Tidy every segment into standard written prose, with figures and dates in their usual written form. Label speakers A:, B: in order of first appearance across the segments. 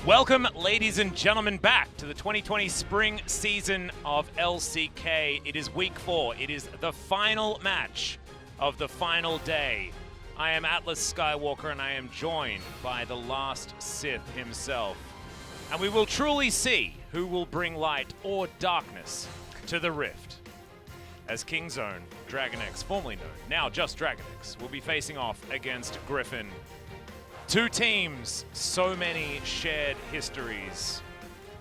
A: Welcome, ladies and gentlemen, back to the 2020 spring season of LCK. It is week 4. It is the final match of the final day. I am Atlas Skywalker, and I am joined by the last Sith himself. And we will truly see who will bring light or darkness to the rift. As King's Own, DragonX, formerly known, now just DragonX, will be facing off against Griffin. Two teams, so many shared histories.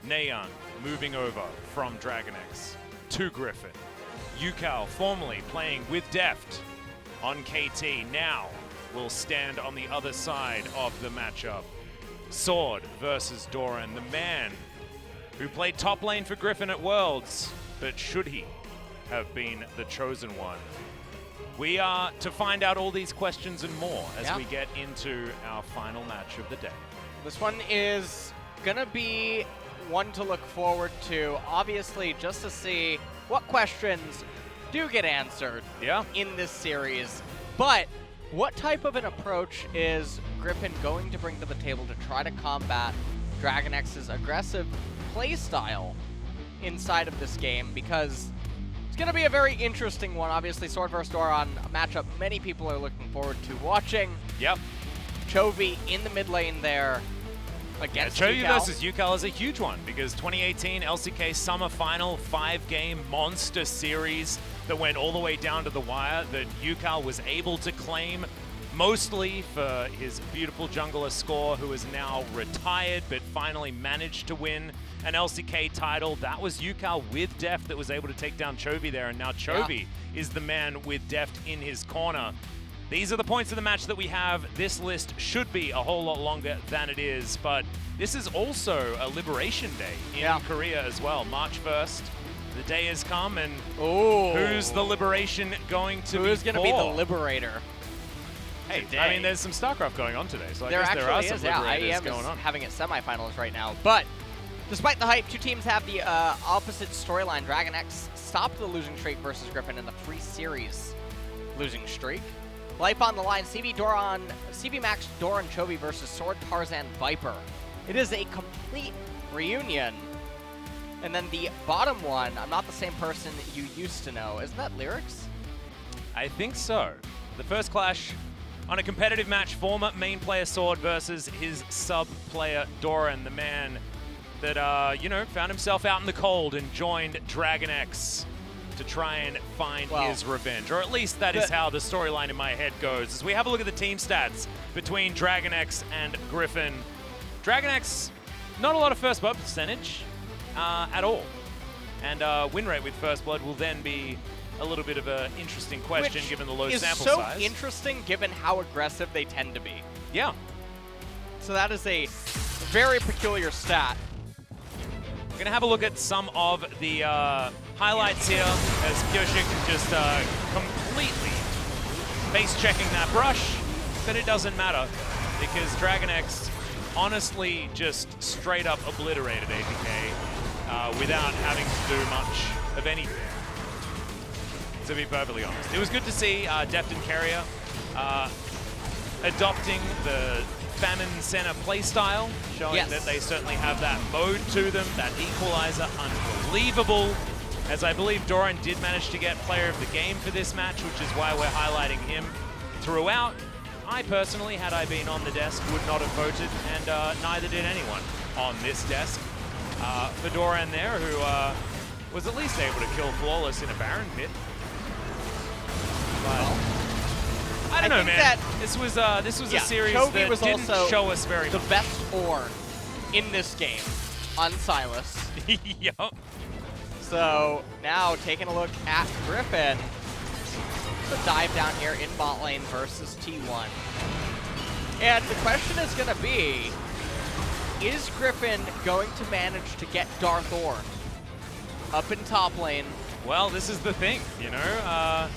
A: Neon moving over from DragonX to Griffin. Yukal, formerly playing with Deft on KT, now will stand on the other side of the matchup. Sword versus Doran, the man who played top lane for Griffin at Worlds, but should he have been the chosen one? We are to find out all these questions and more as we get into our final match of the day.
B: This one is gonna be one to look forward to, obviously, just to see what questions do get answered in this series. But what type of an approach is Griffin going to bring to the table to try to combat DragonX's aggressive playstyle inside of this game? Because it's going to be a very interesting one. Obviously, Sword vs. Doran, a matchup many people are looking forward to watching.
A: Yep.
B: Chovy in the mid lane there against
A: Chovy
B: Yukal.
A: versus Yukal is a huge one because 2018 LCK Summer Final 5-game monster series that went all the way down to the wire that Yukal was able to claim, mostly for his beautiful jungler Score, who is now retired but finally managed to win an LCK title. That was Yukal with Deft that was able to take down Chovy there, and now Chovy is the man with Deft in his corner. These are the points of the match that we have. This list should be a whole lot longer than it is, but this is also a Liberation Day in Korea as well. March 1st, the day has come, and who's the Liberation going to be
B: Who's going to be the Liberator?
A: Hey, I mean, there's some StarCraft going on today, so I
B: there
A: guess there are
B: is,
A: some Liberators
B: IEM
A: going
B: is
A: on.
B: having its semifinals right now, but despite the hype, two teams have the opposite storyline. DragonX stopped the losing streak versus Griffin in the pre-series losing streak. Life on the line, CB Max Doran Chovy versus Sword Tarzan Viper. It is a complete reunion. And then the bottom one, I'm not the same person you used to know. Isn't that Lyrics?
A: I think so. The first clash on a competitive match, former main player Sword versus his sub-player Doran, the man that, you know, found himself out in the cold and joined DragonX to try and find his revenge. Or at least that is how the storyline in my head goes. As we have a look at the team stats between DragonX and Griffin. DragonX, not a lot of first blood percentage at all. And win rate with first blood will then be a little bit of an interesting question given the low sample size.
B: Which is so interesting given how aggressive they tend to be.
A: Yeah.
B: So that is a very peculiar stat.
A: We're going to have a look at some of the highlights here as Kyoshik just completely face-checking that brush, but it doesn't matter because DragonX honestly just straight up obliterated APK without having to do much of anything, to be perfectly honest. It was good to see Deft and Carrier adopting the Famine Center playstyle, showing that they certainly have that mode to them, that equalizer, unbelievable. As I believe Doran did manage to get player of the game for this match, which is why we're highlighting him throughout. I personally, had I been on the desk, would not have voted, and neither did anyone on this desk. For Doran there, who was at least able to kill Flawless in a Baron pit. But I don't know, man. This was a series
B: Chovy
A: that didn't show us very much.
B: The best ore in this game on Silas.
A: Yup.
B: So now taking a look at Griffin. The dive down here in bot lane versus T1. And the question is going to be, is Griffin going to manage to get Darth Orr up in top lane?
A: Well, this is the thing, you know.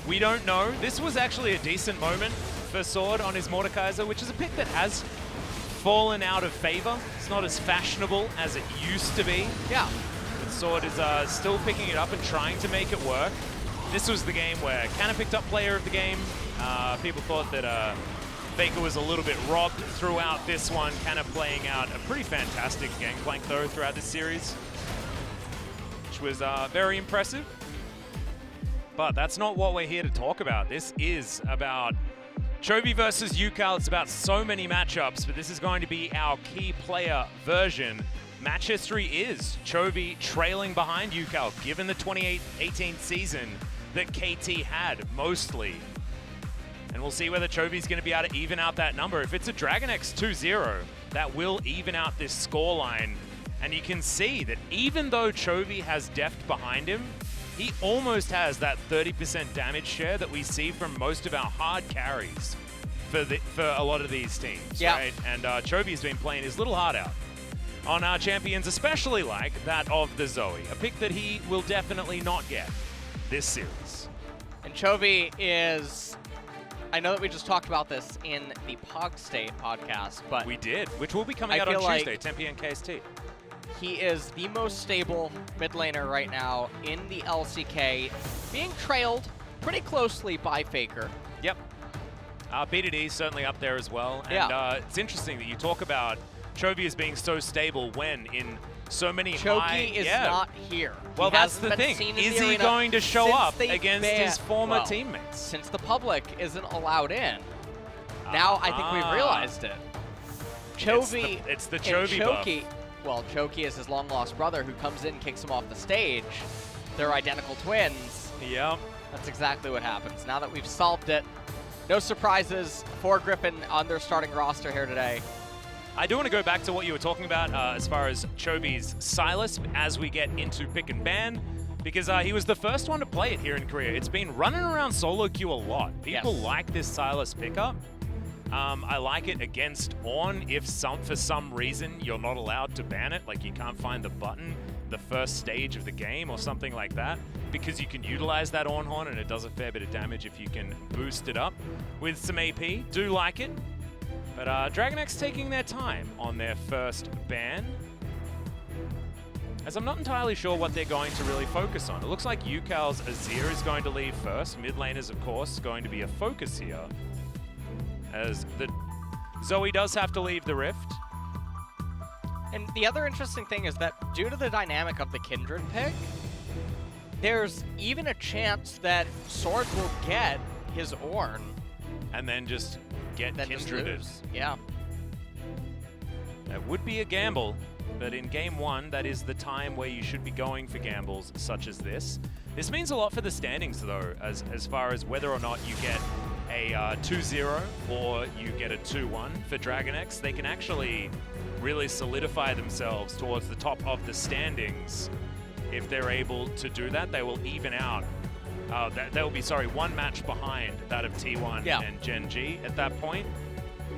A: We don't know. This was actually a decent moment for Sword on his Mordekaiser, which is a pick that has fallen out of favor. It's not as fashionable as it used to be.
B: Yeah.
A: But Sword is still picking it up and trying to make it work. This was the game where Canna picked up player of the game. People thought that Faker was a little bit robbed throughout this one, kind of playing out a pretty fantastic gangplank though throughout this series, which was very impressive. But that's not what we're here to talk about. This is about Chovy versus UCAL. It's about so many matchups, but this is going to be our key player version. Match history is Chovy trailing behind UCAL, given the 2018 season that KT had mostly. And we'll see whether Chovy's going to be able to even out that number. If it's a DragonX 2-0, that will even out this scoreline. And you can see that even though Chovy has deft behind him, he almost has that 30% damage share that we see from most of our hard carries for a lot of these teams, right? And Chovy's been playing his little heart out on our champions, especially like that of the Zoe, a pick that he will definitely not get this series.
B: And Chovy is, I know that we just talked about this in the Pog State podcast, but
A: we did, which will be coming out on Tuesday, 10 p.m. KST.
B: He is the most stable mid laner right now in the LCK, being trailed pretty closely by Faker.
A: Yep. BDD is certainly up there as well. And it's interesting that you talk about Chovy as being so stable when in so many
B: Choky is not here.
A: Well, that's the thing. Is he going to show up against his former teammates?
B: Since the public isn't allowed in. Now I think we've realized it. Chovy,
A: it's the Chovy buff.
B: Well, Choky is his long-lost brother who comes in, kicks him off the stage. They're identical twins.
A: Yep.
B: That's exactly what happens. Now that we've solved it, no surprises for Griffin on their starting roster here today.
A: I do want to go back to what you were talking about as far as Chovy's Silas as we get into pick and ban, because he was the first one to play it here in Korea. It's been running around solo queue a lot. People like this Silas pickup. I like it against Ornn if for some reason you're not allowed to ban it, like you can't find the button the first stage of the game or something like that, because you can utilize that Ornn horn and it does a fair bit of damage if you can boost it up with some AP. Do like it. But DragonX taking their time on their first ban, as I'm not entirely sure what they're going to really focus on. It looks like UCAL's Azir is going to leave first. Mid lane is, of course, going to be a focus here, as the Zoe does have to leave the Rift.
B: And the other interesting thing is that due to the dynamic of the Kindred pick, there's even a chance that Sword will get his Ornn.
A: And then just get Kindreded.
B: Yeah.
A: That would be a gamble, but in game one, that is the time where you should be going for gambles such as this. This means a lot for the standings, though, as far as whether or not you get a 2-0 or you get a 2-1 for DragonX. They can actually really solidify themselves towards the top of the standings. If they're able to do that, they will even out. They will be, one match behind that of T1 and Gen G at that point,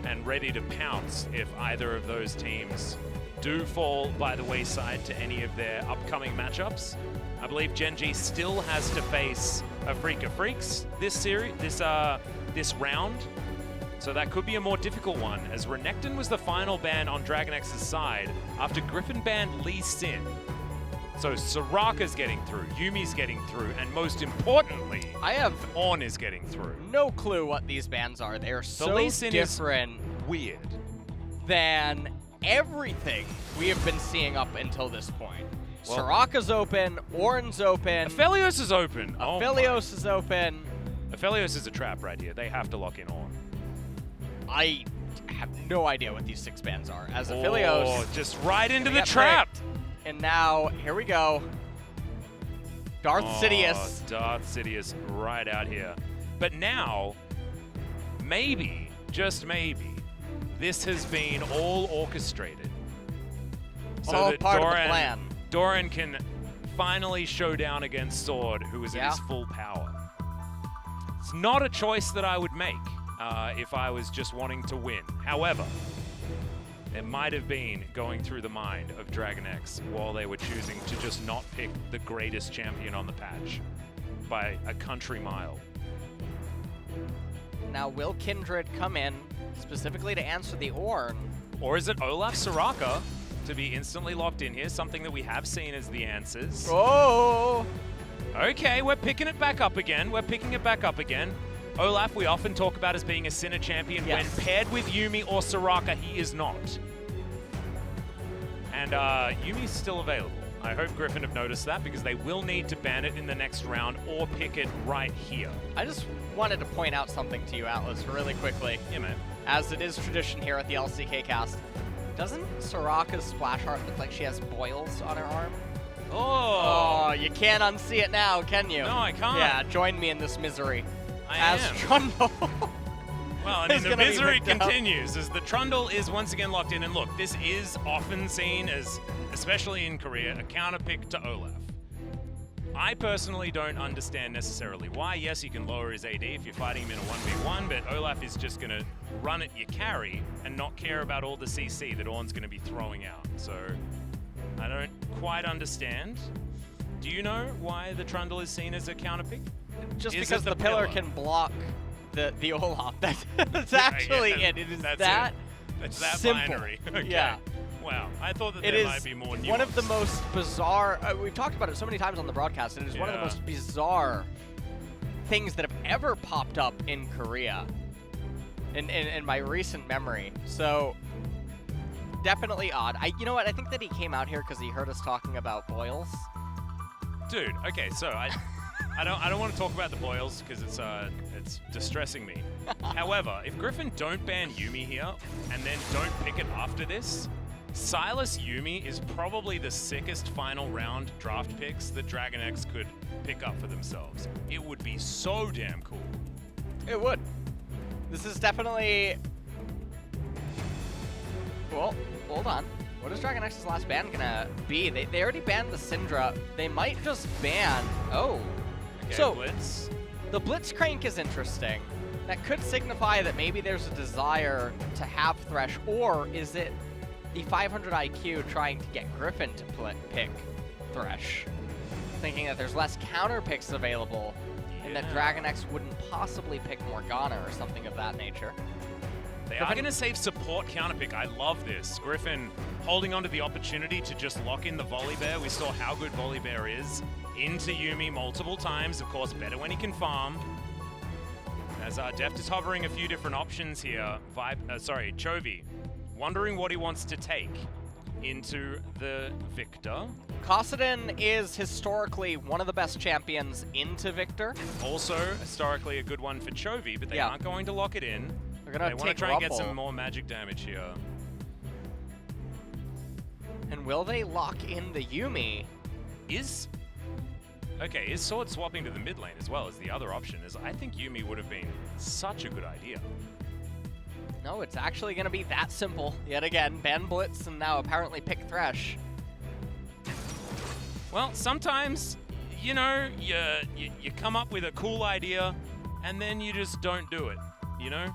A: and ready to pounce if either of those teams do fall by the wayside to any of their upcoming matchups. I believe Gen G still has to face a Freak of Freaks this round, so that could be a more difficult one, as Renekton was the final ban on DragonX's side after Griffin banned Lee Sin. So Soraka's getting through, Yumi's getting through, and most importantly, Ornn is getting through.
B: No clue what these bans are. They are so different,
A: weird,
B: than everything we have been seeing up until this point. Well, Soraka's open, Ornn's open.
A: Aphelios is open.
B: Aphelios is open.
A: Aphelios is a trap right here. They have to lock in Ornn.
B: I have no idea what these 6 bans are. As Aphelios,
A: just right into the trap.
B: And now, here we go. Darth Sidious.
A: Darth Sidious right out here. But now, maybe, just maybe, this has been all orchestrated. So that
B: part of the plan.
A: Doran can finally show down against Sword, who is in his full power. It's not a choice that I would make if I was just wanting to win. However, it might have been going through the mind of DragonX while they were choosing to just not pick the greatest champion on the patch by a country mile.
B: Now, will Kindred come in specifically to answer the Ornn?
A: Or is it Olaf Soraka to be instantly locked in here? Something that we have seen as the answers.
B: Oh!
A: Okay, we're picking it back up again. Olaf, we often talk about as being a Sinner champion.
B: Yes.
A: When paired with Yuumi or Soraka, he is not. And Yumi's still available. I hope Griffin have noticed that because they will need to ban it in the next round or pick it right here.
B: I just wanted to point out something to you, Atlas, really quickly.
A: Yeah, man.
B: As it is tradition here at the LCK cast, doesn't Soraka's splash art look like she has boils on her arm?
A: Oh,
B: you can't unsee it now, can you?
A: No, I can't.
B: Yeah, join me in this misery.
A: I
B: as
A: am.
B: Trundle.
A: Well, I mean,
B: is
A: the
B: gonna be
A: misery
B: picked up.
A: continues as the Trundle is once again locked in. And look, this is often seen as, especially in Korea, a counterpick to Olaf. I personally don't understand necessarily why. Yes, you can lower his AD if you're fighting him in a 1v1, but Olaf is just going to run at your carry and not care about all the CC that Ornn's going to be throwing out. So I don't quite understand. Do you know why the Trundle is seen as a counterpick?
B: Just
A: Is
B: because
A: it
B: the
A: the
B: pillar
A: pillar?
B: can block the Olaf. That's actually
A: Yeah,
B: it. It is
A: that's
B: that
A: It's that
B: simple.
A: binary. Okay.
B: Yeah.
A: Wow. I thought that
B: It
A: there
B: is
A: might be more nuance.
B: one of the most bizarre. We've talked about it so many times on the broadcast. It is one of the
A: Yeah.
B: most bizarre things that have ever popped up in Korea in my recent memory. So definitely odd. You know what? I think that he came out here because he heard us talking about boils.
A: Dude, okay, so I don't want to talk about the boils because it's distressing me. However, if Griffin don't ban Yuumi here and then don't pick it after this, Silas Yuumi is probably the sickest final round draft picks that DragonX could pick up for themselves. It would be so damn cool.
B: It would. This is definitely. Well, hold on. What is DragonX's last ban gonna be? They already banned the Syndra. They might just ban. Oh.
A: Okay,
B: So-
A: Blitz.
B: The Blitzcrank is interesting. That could signify that maybe there's a desire to have Thresh, or is it the 500 IQ trying to get Griffin to pick Thresh? Thinking that there's less counter picks available, and that
A: Yeah.
B: DragonX wouldn't possibly pick Morgana or something of that nature.
A: They are
B: Griffin-
A: going to save support counterpick. I love this. Griffin holding on to the opportunity to just lock in the Volibear. We saw how good Volibear is. Into Yuumi multiple times. Of course, better when he can farm. As Deft is hovering a few different options here. Chovy. Wondering what he wants to take into the Victor.
B: Kassadin is historically one of the best champions into Victor.
A: Also, historically, a good one for Chovy, but they
B: Yeah.
A: aren't going to lock it in.
B: They're gonna
A: They want to
B: take
A: try and get
B: Rumble.
A: some more magic damage here.
B: And will they lock in the Yuumi?
A: Is Sword swapping to the mid lane as well as the other option? Is I think Yuumi would have been such a good idea.
B: No, it's actually going to be that simple. Yet again, ban Blitz and now apparently pick Thresh.
A: Well, sometimes, you know, you come up with a cool idea and then you just don't do it, you know?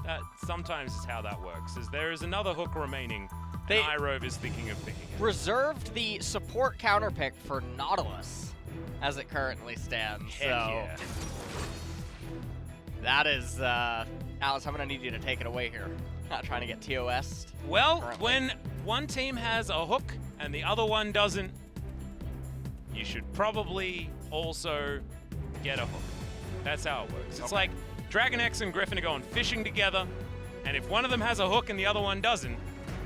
A: That sometimes is how that works, as there is another hook remaining
B: They-
A: and iRove is thinking of picking it.
B: Reserved the support counter pick for Nautilus as it currently stands.
A: Heck
B: so
A: yeah.
B: that is, Alice, I'm going to need you to take it away here. Not trying to get TOS'd.
A: Well,
B: currently.
A: when one team has a hook and the other one doesn't, you should probably also get a hook. That's how it works. It's
B: Okay.
A: like DragonX and Griffin are going fishing together, and if one of them has a hook and the other one doesn't,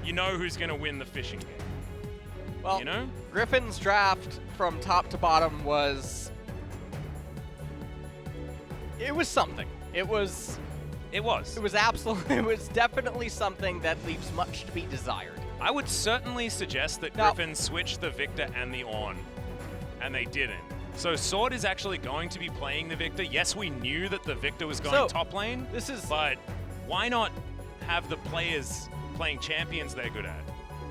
A: you know who's going to win the fishing game.
B: Well,
A: You know?
B: Griffin's draft from top to bottom was... It was something. It was absolutely, it was definitely something that leaves much to be desired.
A: I would certainly suggest that
B: Now-
A: Griffin switch the Victor and the Ornn, and they didn't. So Sword is actually going to be playing the Victor. Yes, we knew that the Victor was going
B: So,
A: top lane,
B: This is...
A: but why not have the players playing champions they're good at?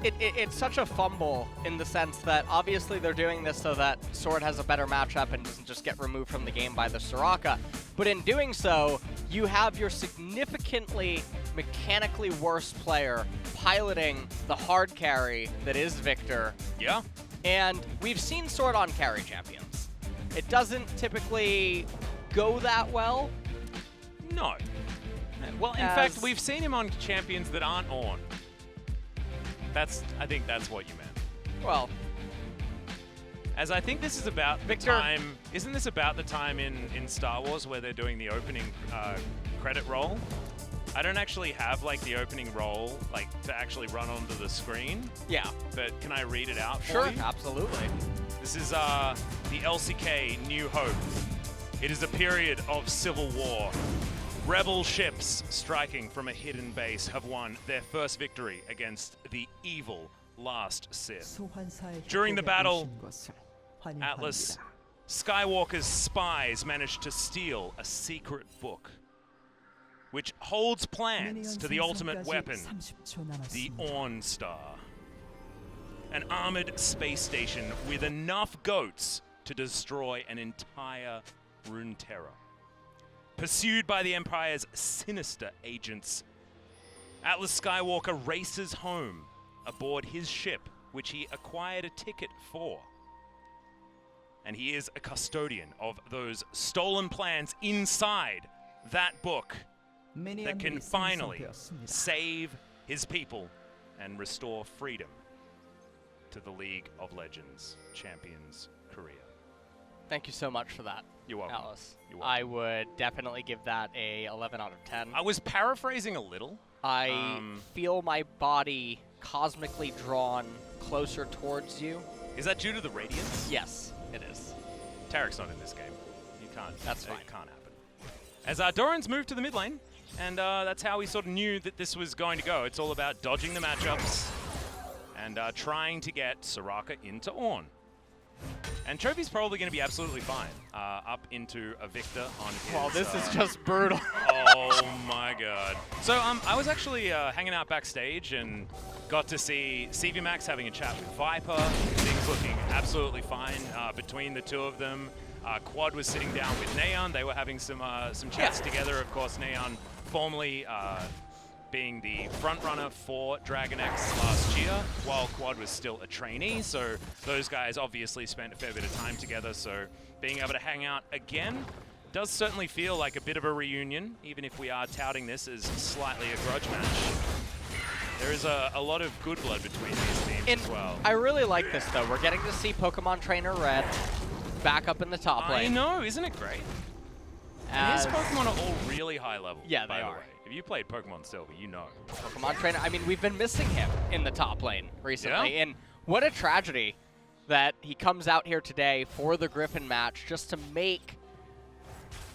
B: It's such a fumble in the sense that obviously they're doing this so that Sword has a better matchup and doesn't just get removed from the game by the Soraka. But in doing so, you have your significantly mechanically worse player piloting the hard carry that is Victor.
A: Yeah?
B: And we've seen Sword on carry champions. It doesn't typically go that well.
A: No. Well, in
B: As-
A: fact, we've seen him on champions that aren't on. I think that's what you meant.
B: Well,
A: As I think this is about the time, isn't this about the time in Star Wars where they're doing the opening credit roll? I don't actually have like the opening roll like to actually run onto the screen.
B: Yeah.
A: But can I read it out for
B: Sure,
A: you?
B: absolutely.
A: This is the LCK New Hope. It is a period of civil war. Rebel ships striking from a hidden base have won their first victory against the evil last Sith. During the battle, Atlas Skywalker's spies managed to steal a secret book which holds plans to the ultimate weapon, the Orn Star. An armored space station with enough goats to destroy an entire Runeterra. Pursued by the Empire's sinister agents, Atlas Skywalker races home aboard his ship, which he acquired a ticket for. And he is a custodian of those stolen plans inside that book that can finally save his people and restore freedom to the League of Legends Champions career.
B: Thank you so much for that.
A: You're welcome.
B: Alice.
A: You're welcome.
B: I would definitely give that a 11 out of 10.
A: I was paraphrasing a little.
B: I feel my body cosmically drawn closer towards you.
A: Is that due to the radiance?
B: Yes, it is.
A: Tarek's not in this game. You can't.
B: That's fine.
A: It can't happen. As Doran's moved to the mid lane, and that's how we sort of knew that this was going to go. It's all about dodging the matchups and trying to get Soraka into Ornn. And Chovy's probably going to be absolutely fine up into a Victor on his...
B: Well, this is just brutal.
A: Oh my god. So I was actually hanging out backstage and got to see CVMAX having a chat with Viper. Things looking absolutely fine between the two of them. Quad was sitting down with Neon. They were having some chats together. Of course, Neon formerly being the front runner for DragonX last year, while Quad was still a trainee. So those guys obviously spent a fair bit of time together. So being able to hang out again does certainly feel like a bit of a reunion, even if we are touting this as slightly a grudge match. There is a lot of good blood between these teams as well.
B: I really like this, though. We're getting to see Pokemon Trainer Red back up in the top lane.
A: I know, isn't it great? And his Pokemon are all really high level, by the way. If you played Pokemon Silver, you know.
B: Pokemon Trainer, I mean, we've been missing him in the top lane recently. And what a tragedy that he comes out here today for the Griffin match just to make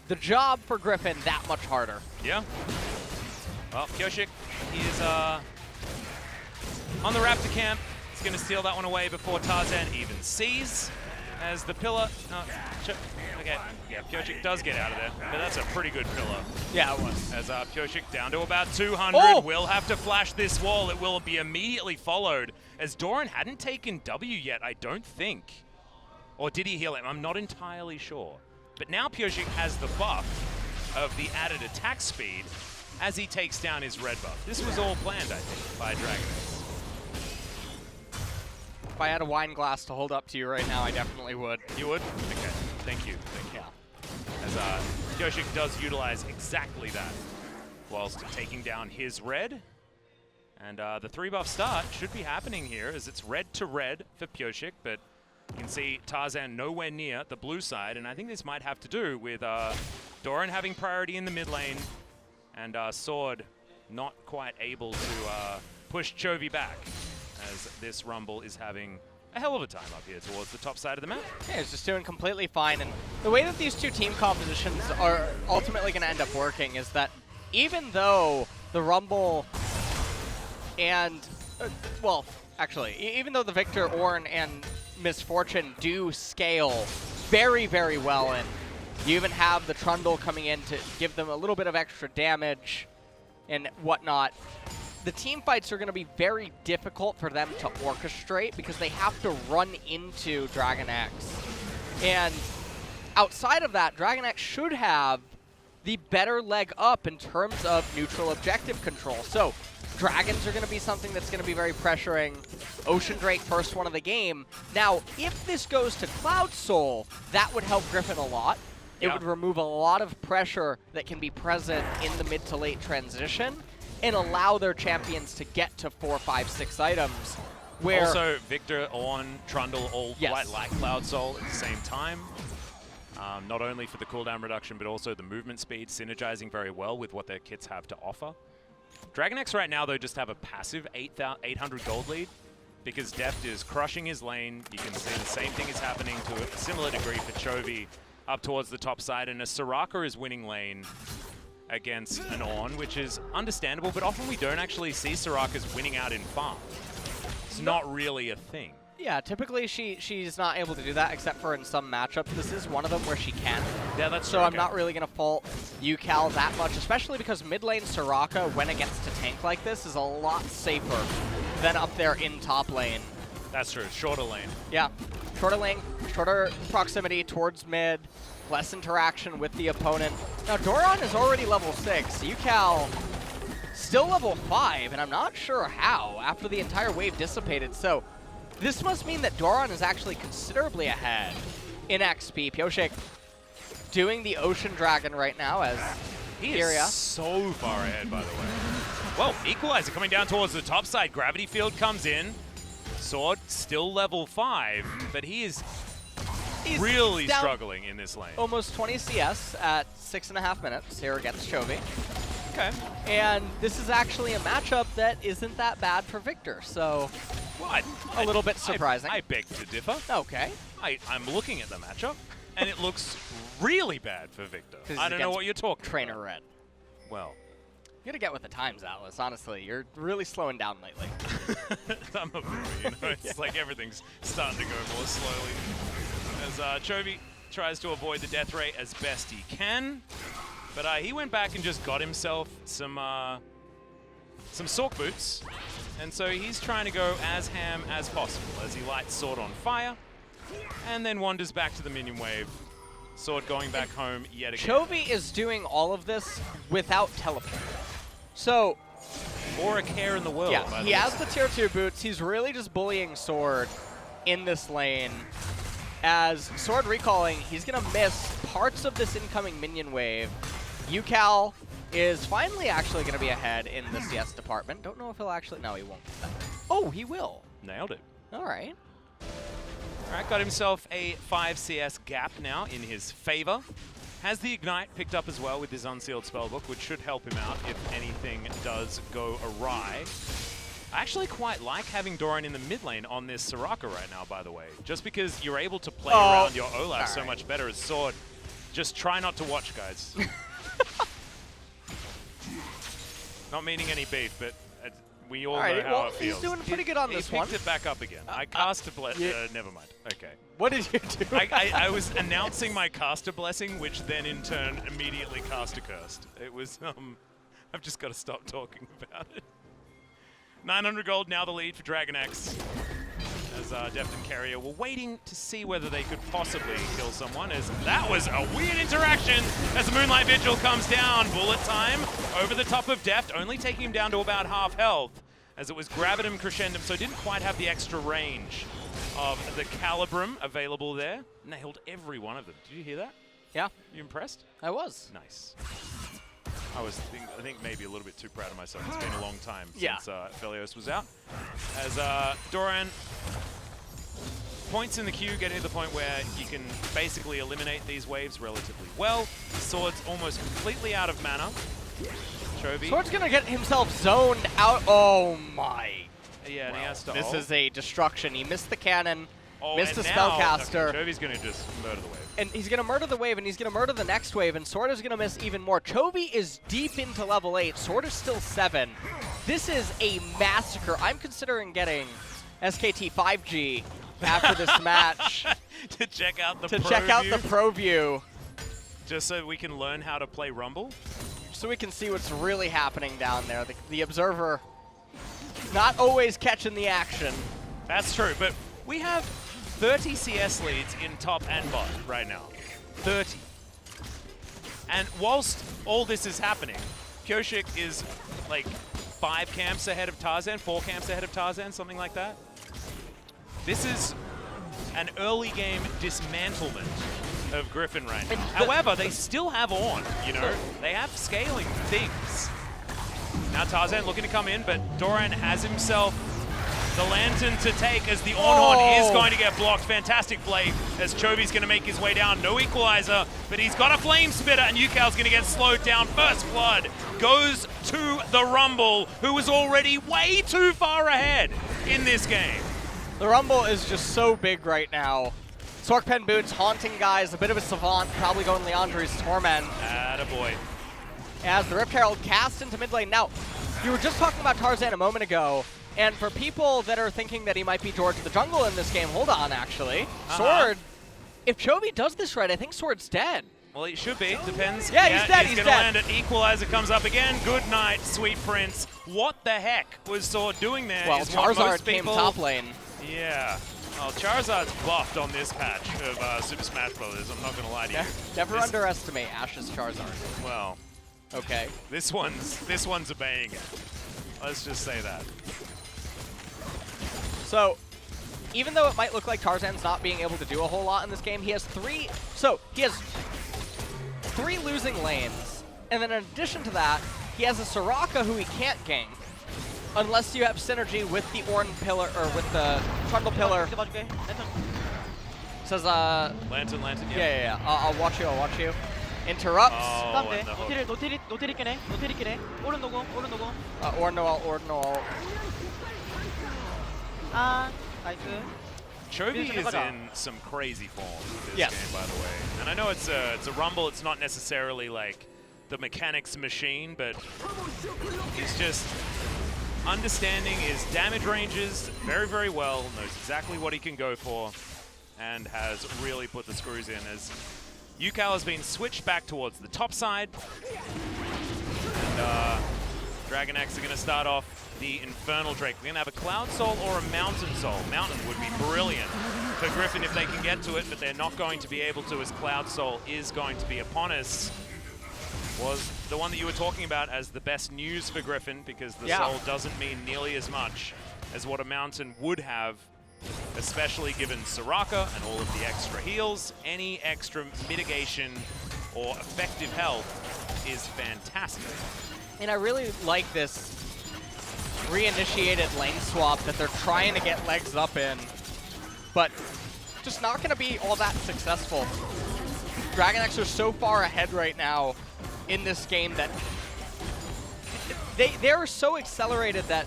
B: the job for Griffin that much harder.
A: Yeah. Well, Kyoshik is on the Raptor camp. He's going to steal that one away before Tarzan even sees. As the pillar, okay, yeah, Kyoshik does get out of there, but that's a pretty good pillar.
B: Yeah, it was.
A: As Kyoshik down to about 200, will have to flash this wall. It will be immediately followed, as Doran hadn't taken W yet, I don't think. Or did he heal him? I'm not entirely sure. But now Kyoshik has the buff of the added attack speed as he takes down his red buff. This was all planned, I think, by DragonX.
B: If I had a wine glass to hold up to you right now, I definitely would.
A: You would? Okay. Thank you. Thank you.
B: Yeah.
A: As Kyoshik does utilize exactly that, whilst taking down his red. And the 3-buff start should be happening here, as it's red to red for Kyoshik, but you can see Tarzan nowhere near the blue side, and I think this might have to do with Doran having priority in the mid lane, and Sword not quite able to push Chovy back, as this Rumble is having a hell of a time up here towards the top side of the map.
B: Yeah, it's just doing completely fine. And the way that these two team compositions are ultimately going to end up working is that even though the Rumble and, well, actually, even though the Victor, Ornn, and Misfortune do scale very, very well, and you even have the Trundle coming in to give them a little bit of extra damage and whatnot, the team fights are going to be very difficult for them to orchestrate because they have to run into DragonX. And outside of that, DragonX should have the better leg up in terms of neutral objective control. So Dragons are going to be something that's going to be very pressuring. Ocean Drake, first one of the game. Now, if this goes to Cloud Soul, that would help Griffin a lot. It would remove a lot of pressure that can be present in the mid to late transition and allow their champions to get to 4, 5, 6 items Where
A: also, Victor, Ornn, Trundle all quite like Cloud Soul at the same time. Not only for the cooldown reduction, but also the movement speed, synergizing very well with what their kits have to offer. DragonX right now, though, just have a passive 800 gold lead because Deft is crushing his lane. You can see the same thing is happening to a similar degree for Chovy up towards the top side, and a Soraka is winning lane against an Ornn, which is understandable, but often we don't actually see Sorakas winning out in farm. It's not really a thing.
B: Yeah, typically she's not able to do that except for in some matchups. This is one of them where she can.
A: Yeah, that's
B: so. I'm not really going to fault UCal that much, especially because mid lane Soraka, when against a tank like this, is a lot safer than up there in top lane.
A: That's true. Shorter lane.
B: Yeah, shorter lane, shorter proximity towards mid, less interaction with the opponent. Now Doran is already level 6. UCal still level 5, and I'm not sure how after the entire wave dissipated. So this must mean that Doran is actually considerably ahead in XP. Pioshik doing the Ocean Dragon right now as
A: he is so far ahead, by the way. Well, Equalizer coming down towards the top side. Gravity Field comes in. Sword still level 5, but he's really struggling in this lane.
B: Almost 20 CS at 6.5 minutes here against Chovy.
A: Okay.
B: And this is actually a matchup that isn't that bad for Victor, so a little bit surprising.
A: I beg to differ.
B: Okay.
A: I'm looking at the matchup, and it looks really bad for Victor. I don't know what you're talking
B: Trainer
A: about.
B: Red.
A: Well.
B: You gotta get with the times, Atlas, honestly. You're really slowing down lately.
A: I'm a boy, you know? It's like everything's starting to go more slowly. As Chovy tries to avoid the death rate as best he can. But he went back and just got himself some Sork boots. And so he's trying to go as ham as possible as he lights Sword on fire and then wanders back to the minion wave. Sword going back home yet again.
B: Chovy is doing all of this without teleport. So,
A: or a care in the world.
B: Yeah, he has the tier 2 boots. He's really just bullying Sword in this lane. As Sword recalling, he's going to miss parts of this incoming minion wave. UCal is finally actually going to be ahead in the CS department. Don't know if he'll actually... No, he won't. Oh, he will.
A: Nailed it.
B: All right.
A: All right, got himself a 5 CS gap now in his favor. Has the Ignite picked up as well with his Unsealed Spellbook, which should help him out if anything does go awry. I actually quite like having Doran in the mid lane on this Soraka right now, by the way. Just because you're able to play around your Olaf so much better as Sword. Just try not to watch, guys. Not meaning any beef, but we all know how it feels.
B: He's doing pretty good on this one.
A: He picked it back up again. I cast a never mind. Okay.
B: What did you do?
A: I was announcing my caster blessing, which then in turn immediately cast a cursed. It was, I've just got to stop talking about it. 900 gold, now the lead for DragonX. As Deft and Carrier were waiting to see whether they could possibly kill someone, as that was a weird interaction as the Moonlight Vigil comes down. Bullet time over the top of Deft, only taking him down to about half health, as it was Gravitum Crescendum, so didn't quite have the extra range of the Calibrum available there. Nailed every one of them. Did you hear that?
B: Yeah.
A: You impressed?
B: I was.
A: Nice. I think maybe a little bit too proud of myself. It's been a long time since Felios was out. As Doran points in the queue, getting to the point where you can basically eliminate these waves relatively well. Sword's almost completely out of mana. Chovy.
B: Sword's gonna get himself zoned out. Oh my.
A: Yeah, and he has to
B: This is a destruction. He missed the cannon, missed the
A: now,
B: spellcaster.
A: Okay, Chovy's gonna just murder the wave.
B: And he's going to murder the wave, and he's going to murder the next wave, and Sword is going to miss even more. Chovy is deep into level 8. Sword is still 7. This is a massacre. I'm considering getting SKT 5G after this match.
A: to check out the
B: pro view.
A: Just so we can learn how to play Rumble?
B: So we can see what's really happening down there. The observer not always catching the action.
A: That's true, but we have 30 CS leads in top and bot right now. 30. And whilst all this is happening, Pioshik is like 5 camps ahead of Tarzan, 4 camps ahead of Tarzan, something like that. This is an early game dismantlement of Griffin right now. However, they still have Ornn, you know? They have scaling things. Now Tarzan looking to come in, but Doran has himself The Lantern to take as the Ornhorn is going to get blocked. Fantastic play as Chovy's going to make his way down. No equalizer, but he's got a Flame Spitter, and Yukal's going to get slowed down. First Blood goes to the Rumble, who was already way too far ahead in this game.
B: The Rumble is just so big right now. Sorkpen Boots haunting guys, a bit of a savant, probably going Leandri's Torment.
A: Attaboy.
B: As the Rift Herald cast into mid lane. Now, you were just talking about Tarzan a moment ago, and for people that are thinking that he might be George of the Jungle in this game, hold on, actually. Sword, if Chovy does this right, I think Sword's dead.
A: Well, he should be. Depends.
B: Yeah, he's dead.
A: He's going to land it. Equalizer comes up again. Good night, sweet prince. What the heck was Sword doing there?
B: Well, Charizard came top lane.
A: Yeah. Well, Charizard's buffed on this patch of Super Smash Bros. I'm not going to lie to you.
B: Never underestimate Ash's Charizard.
A: Well,
B: okay.
A: This one's obeying it. Let's just say that.
B: So, even though it might look like Tarzan's not being able to do a whole lot in this game, he has three losing lanes. And then in addition to that, he has a Soraka who he can't gank unless you have synergy with the Ornn Pillar, or with the Trundle Pillar. Says,
A: Lantern,
B: yeah. I'll watch you. Interrupts.
A: Chovy is in some crazy form this game, by the way. And I know it's a Rumble. It's not necessarily like the mechanics machine, but he's just understanding his damage ranges very, very well, knows exactly what he can go for, and has really put the screws in as Yukal has been switched back towards the top side. And DragonX are going to start off the Infernal Drake. We're going to have a Cloud Soul or a Mountain Soul. Mountain would be brilliant for Griffin if they can get to it, but they're not going to be able to, as Cloud Soul is going to be upon us. Was the one that you were talking about as the best news for Griffin, because the Soul doesn't mean nearly as much as what a Mountain would have, especially given Soraka and all of the extra heals. Any extra mitigation or effective health is fantastic.
B: And I really like this reinitiated lane swap that they're trying to get legs up in, but just not going to be all that successful. DragonX are so far ahead right now in this game that they're so accelerated that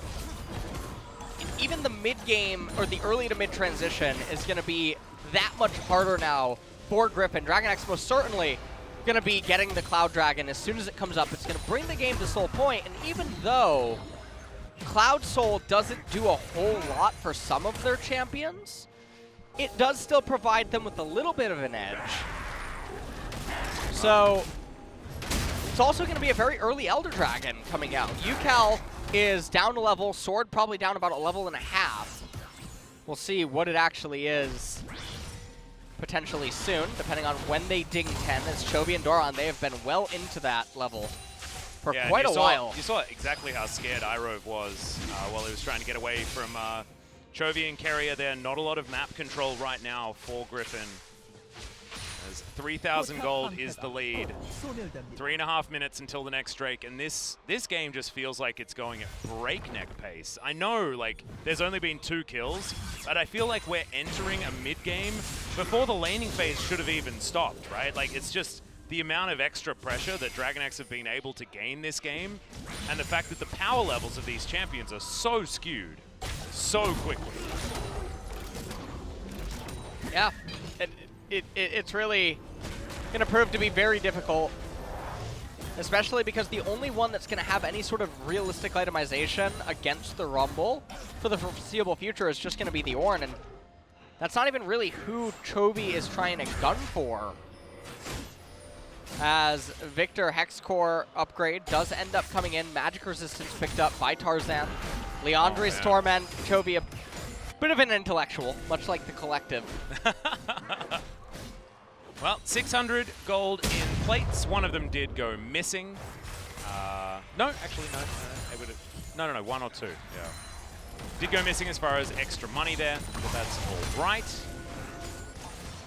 B: even the mid-game or the early to mid transition is going to be that much harder now for Griffin. DragonX most certainly going to be getting the Cloud Dragon as soon as it comes up. It's going to bring the game to Soul Point, and even though Cloud Soul doesn't do a whole lot for some of their champions, it does still provide them with a little bit of an edge. So it's also going to be a very early Elder Dragon coming out. Yukal is down a level, Sword probably down about a level and a half. We'll see what it actually is potentially soon, depending on when they ding 10, as Chovy and Doran, they have been well into that level for quite a while.
A: You saw exactly how scared Irove was while he was trying to get away from Chovy and Carrier there. Not a lot of map control right now for Griffin. As 3,000 gold is the lead. 3.5 minutes until the next Drake, and this game just feels like it's going at breakneck pace. I know, like, there's only been 2 kills, but I feel like we're entering a mid-game before the laning phase should have even stopped, right? Like, it's just the amount of extra pressure that DragonX have been able to gain this game, and the fact that the power levels of these champions are so skewed so quickly.
B: Yeah. It's really going to prove to be very difficult, especially because the only one that's going to have any sort of realistic itemization against the Rumble for the foreseeable future is just going to be the Ornn, and that's not even really who Chovy is trying to gun for. As Victor Hexcore upgrade does end up coming in, magic resistance picked up by Tarzan. Leandri's Torment, Chovy a bit of an intellectual, much like the collective.
A: Well, 600 gold in plates. One of them did go missing. No, actually, no. No, 1 or 2. Yeah. Did go missing as far as extra money there, but that's all right.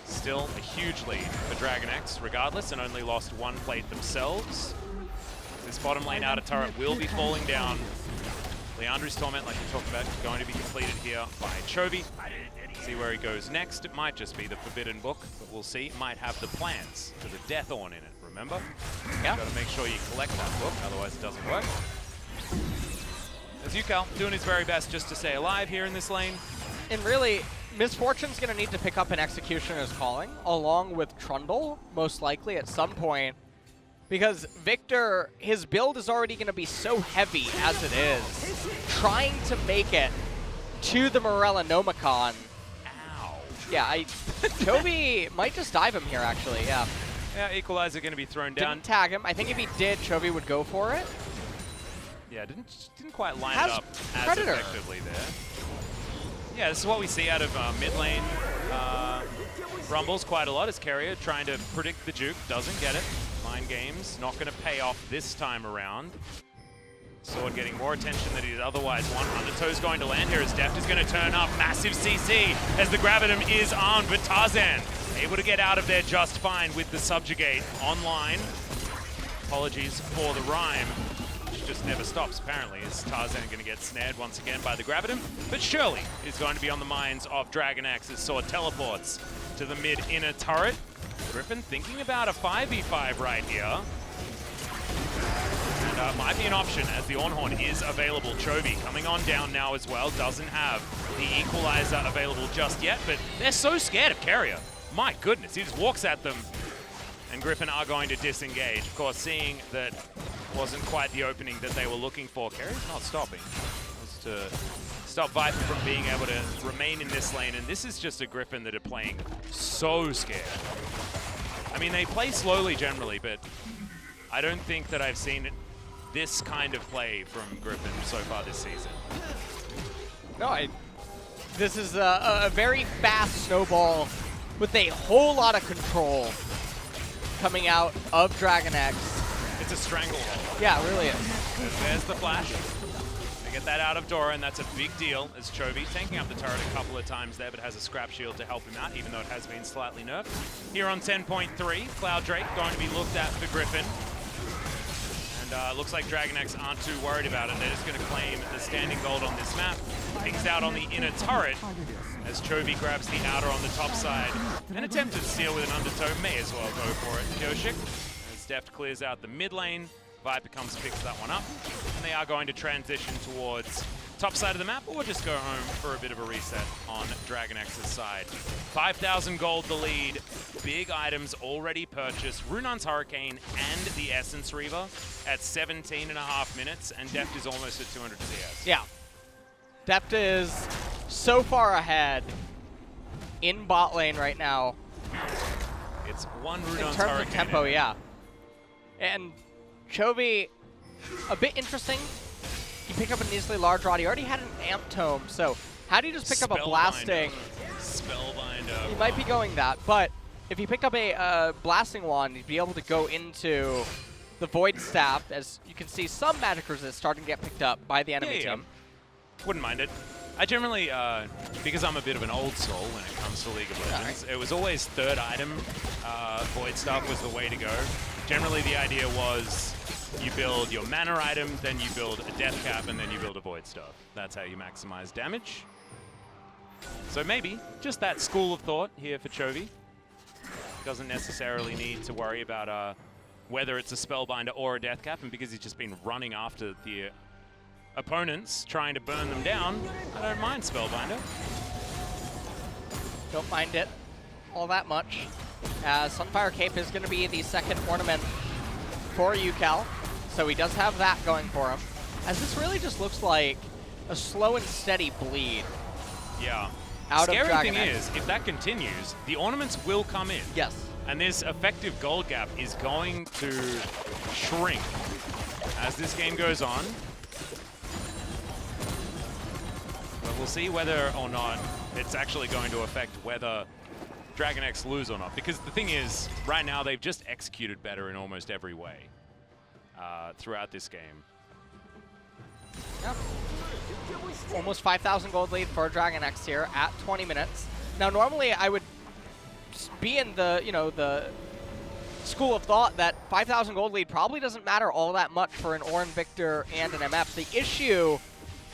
A: Still a huge lead for DragonX, regardless, and only lost 1 plate themselves. This bottom lane outer turret will be falling down Leandri's Torment, like we talked about, is going to be completed here by Chovy. See where he goes next. It might just be the Forbidden Book, but we'll see. It might have the plans to the Death Orn in it, remember?
B: Yeah.
A: Got to make sure you collect that book, otherwise it doesn't work. As UCal doing his very best just to stay alive here in this lane.
B: And really, Misfortune's going to need to pick up an Executioner's Calling, along with Trundle, most likely at some point. Because Victor, his build is already going to be so heavy as it is. Trying to make it to the Morella Nomicon.
A: Ow.
B: Yeah, Chovy might just dive him here, actually, yeah.
A: Yeah, Equalizer going to be thrown down.
B: Didn't tag him. I think if he did, Chovy would go for it.
A: Yeah, didn't quite line
B: Has
A: it up as
B: Predator.
A: effectively there. Yeah, this is what we see out of mid lane Rumbles quite a lot as Carrier trying to predict the juke, doesn't get it. Mind games, not going to pay off this time around. Sword getting more attention than he did otherwise want. Undertow's going to land here as Deft is going to turn up. Massive CC as the Gravitum is armed, but Tarzan able to get out of there just fine with the Subjugate online. Apologies for the rhyme. Just never stops, apparently, is Tarzan going to get snared once again by the Gravitum, but surely is going to be on the minds of DragonX as Sword teleports to the mid-inner turret. Griffin thinking about a 5v5 right here. And might be an option as the Ornhorn is available. Chovy coming on down now as well, doesn't have the Equalizer available just yet, but they're so scared of Carrier. My goodness, he just walks at them, and Griffin are going to disengage. Of course, seeing that wasn't quite the opening that they were looking for. Carrier's not stopping. It was to stop Viper from being able to remain in this lane, and this is just a Griffin that are playing so scared. I mean, they play slowly generally, but I don't think that I've seen this kind of play from Griffin so far this season.
B: No, this is a very fast snowball with a whole lot of control coming out of DragonX.
A: It's a stranglehold.
B: Yeah, it really is.
A: There's the flash. They get that out of Dora, and that's a big deal as Chovy tanking up the turret a couple of times there, but has a scrap shield to help him out, even though it has been slightly nerfed. Here on 10.3, Cloud Drake going to be looked at for Griffin. And looks like DragonX aren't too worried about it. They're just going to claim the standing gold on this map. Peeks out on the inner turret as Chovy grabs the outer on the top side. An attempted steal with an undertow, may as well go for it. Yoshik, as Deft clears out the mid lane, Viper picks that one up, and they are going to transition towards top side of the map, or just go home for a bit of a reset on DragonX's side. 5,000 gold the lead, big items already purchased, Runan's Hurricane and the Essence Reaver at 17.5 minutes, and Deft is almost at 200 CS.
B: Yeah. Deft is so far ahead in bot lane right now.
A: It's one Runan's
B: In terms
A: Hurricane
B: of tempo, yeah. And Chovy, a bit interesting. You pick up an easily large rod. He already had an amp tome, so how do you just pick up a blasting?
A: Spellbinder.
B: He might be going that, but if he picked up a blasting wand, he'd be able to go into the Void Staff. As you can see, some magic resist starting to get picked up by the enemy team.
A: Wouldn't mind it. I generally, because I'm a bit of an old soul when it comes to League of Legends, it was always third item. Void Staff was the way to go. Generally, the idea was you build your mana item, then you build a death cap, and then you build a Void Staff. That's how you maximize damage. So maybe just that school of thought here for Chovy. Doesn't necessarily need to worry about whether it's a Spellbinder or a death cap, and because he's just been running after the opponents, trying to burn them down, I don't mind Spellbinder.
B: Don't mind it all that much. Sunfire Cape is going to be the second ornament for UCal, so he does have that going for him. As this really just looks like a slow and steady bleed.
A: Yeah.
B: Out of
A: Scary
B: DragonX.
A: thing is, if that continues, the ornaments will come in.
B: Yes.
A: And this effective gold gap is going to shrink as this game goes on. But we'll see whether or not it's actually going to affect whether DragonX lose or not. Because the thing is, right now they've just executed better in almost every way throughout this game.
B: Yep. Almost 5,000 gold lead for DragonX here at 20 minutes. Now, normally I would be in the, the school of thought that 5,000 gold lead probably doesn't matter all that much for an Orin Victor and an MF. The issue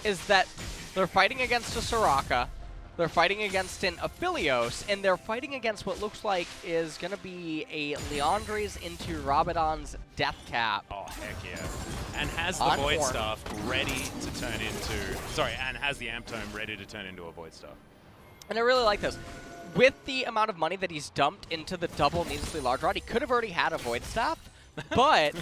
B: is that they're fighting against a Soraka, they're fighting against an Aphelios, and they're fighting against what looks like is going to be a Leandre's into Rabadon's Death Cap.
A: Oh, heck yeah. And has the Void Staff ready to turn into... Sorry, and has the Amp Tome ready to turn into a Void Staff.
B: And I really like this. With the amount of money that he's dumped into the double needlessly large rod, he could have already had a Void Staff, but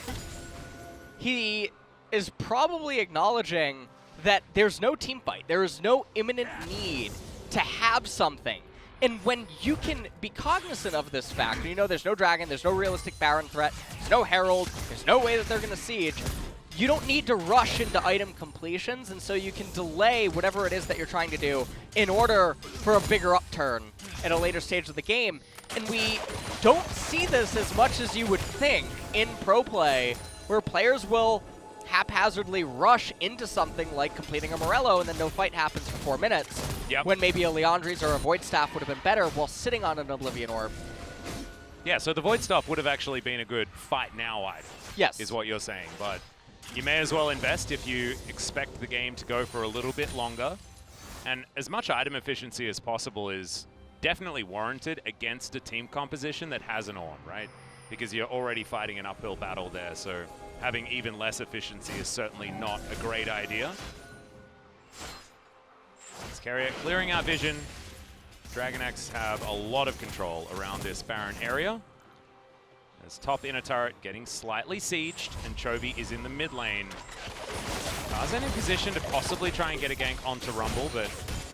B: he is probably acknowledging that there's no team fight. There is no imminent need to have something. And when you can be cognizant of this fact, you know there's no Dragon, there's no realistic Baron threat, there's no Herald, there's no way that they're going to siege, you don't need to rush into item completions, and so you can delay whatever it is that you're trying to do in order for a bigger upturn at a later stage of the game. And we don't see this as much as you would think in pro play, where players will haphazardly rush into something like completing a Morello and then no fight happens for 4 minutes, when maybe a Leandre's or a Void Staff would have been better while sitting on an Oblivion Orb.
A: Yeah, so the Void Staff would have actually been a good fight now item, is what you're saying. But you may as well invest if you expect the game to go for a little bit longer. And as much item efficiency as possible is definitely warranted against a team composition that has an Ornn, right? Because you're already fighting an uphill battle there, so having even less efficiency is certainly not a great idea. Carrier clearing out vision. DragonX have a lot of control around this Baron area. As top inner turret getting slightly sieged, and Chovy is in the mid lane. Tarzan in position to possibly try and get a gank onto Rumble, but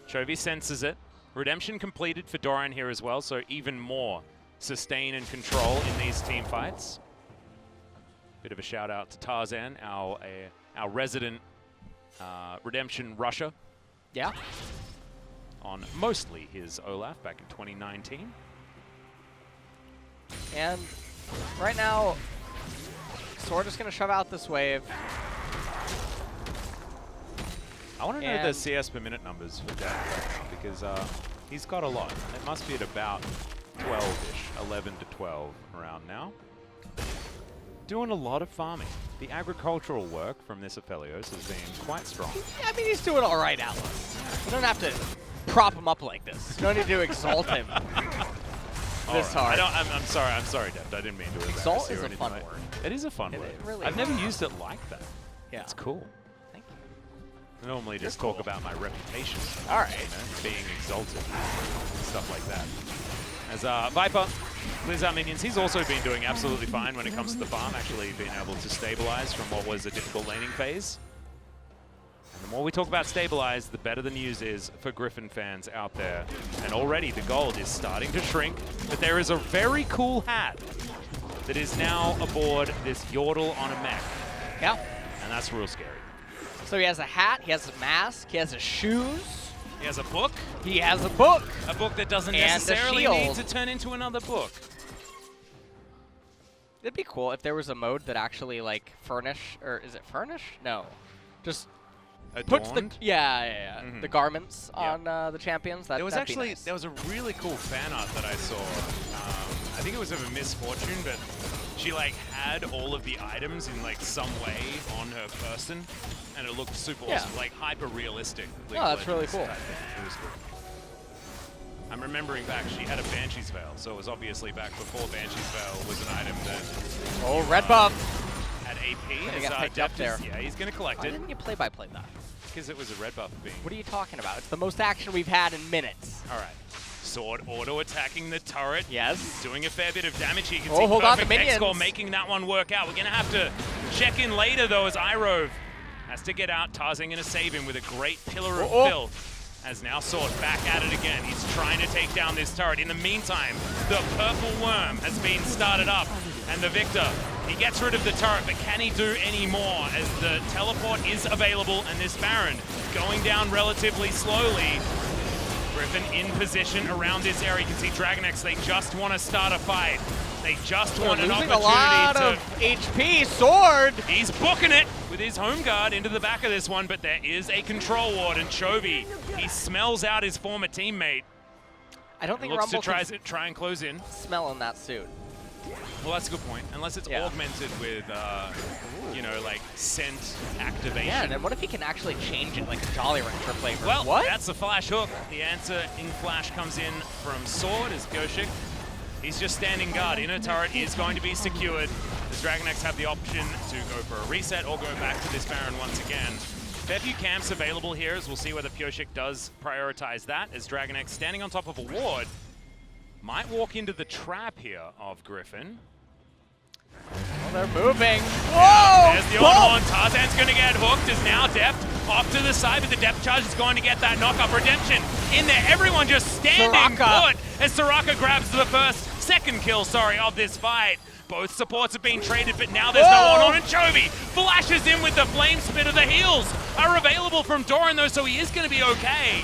A: Chovy senses it. Redemption completed for Doran here as well, so even more sustain and control in these team fights. Bit of a shout out to Tarzan, our resident Redemption rusher.
B: Yeah.
A: On mostly his Olaf back in 2019.
B: And right now, Sword is going to shove out this wave.
A: I want to know the CS per minute numbers for Dad, because he's got a lot. It must be at about 12-ish, 11 to 12 around now. Doing a lot of farming. The agricultural work from this Aphelios has been quite strong.
B: I mean, he's doing all right, Atlas. You don't have to prop him up like this. You don't need to exalt him this hard.
A: I'm sorry, Deft. I didn't mean to
B: exalt is a fun word.
A: It is a fun word.
B: Really
A: I've never used it like that.
B: Yeah.
A: It's cool.
B: Thank you.
A: I normally just talk about my reputation.
B: All right.
A: You know, being exalted. Stuff like that. As Viper clears out minions, he's also been doing absolutely fine when it comes to the farm, actually being able to stabilize from what was a difficult laning phase. And the more we talk about stabilize, the better the news is for Griffin fans out there. And already the gold is starting to shrink, but there is a very cool hat that is now aboard this Yordle on a mech.
B: Yeah.
A: And that's real scary.
B: So he has a hat, he has a mask, he has his shoes.
A: He has a book.
B: He has a book.
A: A book that doesn't necessarily need to turn into another book.
B: It'd be cool if there was a mode that actually like furnish, or is it furnish? No. Just puts the the garments on the champions. That,
A: there was
B: actually
A: there was a really cool fan art that I saw. I think it was of a Misfortune, but she like had all of the items in like some way on her person, and it looked super awesome, like hyper realistic.
B: Oh, that's really cool.
A: It was cool. I'm remembering back, she had a Banshee's Veil, so it was obviously back before Banshee's Veil was an item that...
B: Oh, red buff!
A: Had AP.
B: He got picked up there.
A: Yeah, he's going to collect it.
B: Why didn't you play-by-play that?
A: Because it was a red buff being...
B: What are you talking about? It's the most action we've had in minutes.
A: All right. Sword auto-attacking the turret.
B: Yes.
A: Doing a fair bit of damage here. You can
B: see
A: hold
B: on the minions.
A: X-Score making that one work out. We're going to have to check in later, though, as Irove has to get out. Tarzan going to save him with a great pillar of filth. As now Sword back at it again. He's trying to take down this turret. In the meantime, the purple worm has been started up. And the Victor, he gets rid of the turret, but can he do any more as the teleport is available and this Baron going down relatively slowly. Griffin in position around this area. You can see DragonX, they just want to start a fight. They just want an opportunity
B: a lot of HP. Sword!
A: He's booking it with his home guard into the back of this one, but there is a control ward, and Chovy, he smells out his former teammate.
B: I don't think
A: looks
B: Rumble
A: to try and close in.
B: Smell in that suit.
A: Well, that's a good point. Unless it's augmented with, you know, like scent activation.
B: Yeah, and then what if he can actually change it like a Jolly Rancher flavor?
A: Well,
B: what?
A: That's the flash hook. The answer in flash comes in from Sword as Goshik. He's just standing guard. Inner turret is going to be secured. As DragonX have the option to go for a reset or go back to this Baron once again. Fair few camps available here, as we'll see whether Pioshik does prioritize that, as DragonX standing on top of a ward might walk into the trap here of Griffin.
B: Well, they're moving. Whoa!
A: There's the on-horn. Tarzan's going to get hooked as now Deft off to the side, but the Depth charge is going to get that knock-up. Redemption in there. Everyone just standing put as Soraka grabs the second kill, of this fight. Both supports have been traded, but now there's no on-on, and Chovy flashes in with the flame spitter. The heals are available from Doran, though, so he is going to be okay.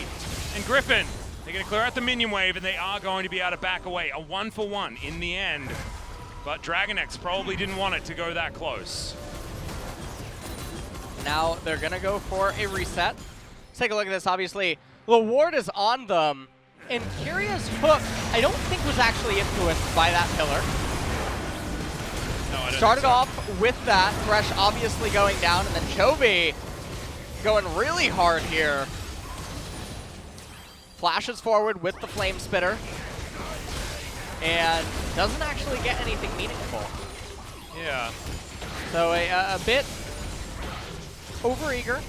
A: And Griffin, they're going to clear out the minion wave, and they are going to be able to back away. A 1-for-1 in the end. But DragonX probably didn't want it to go that close.
B: Now they're going to go for a reset. Let's take a look at this. Obviously, the ward is on them. And Kyria's hook, I don't think was actually influenced by that pillar.
A: No, I don't
B: Started
A: think so.
B: off with that. Thresh obviously going down, and then Chovy going really hard here. Flashes forward with the flame spitter. And doesn't actually get anything meaningful.
A: Yeah.
B: So a bit overeager.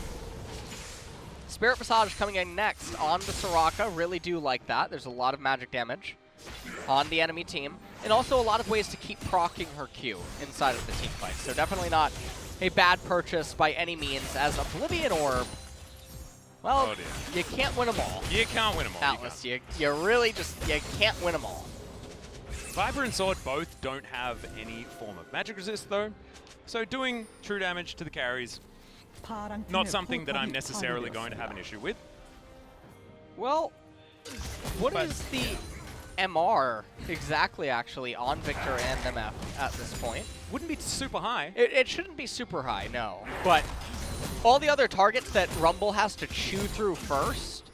B: Spirit Visage coming in next on the Soraka. Really do like that. There's a lot of magic damage on the enemy team. And also a lot of ways to keep proccing her Q inside of the team fight. So definitely not a bad purchase by any means, as Oblivion Orb, well, you can't win them all.
A: You can't win them all.
B: Atlas, you really just, you can't win them all.
A: Viper and Sword both don't have any form of magic resist, though. So doing true damage to the carries, not something that I'm necessarily going to have an issue with.
B: Well, what is the MR exactly, actually, on Victor and MF at this point?
A: Wouldn't be super high.
B: It shouldn't be super high, no. But all the other targets that Rumble has to chew through first,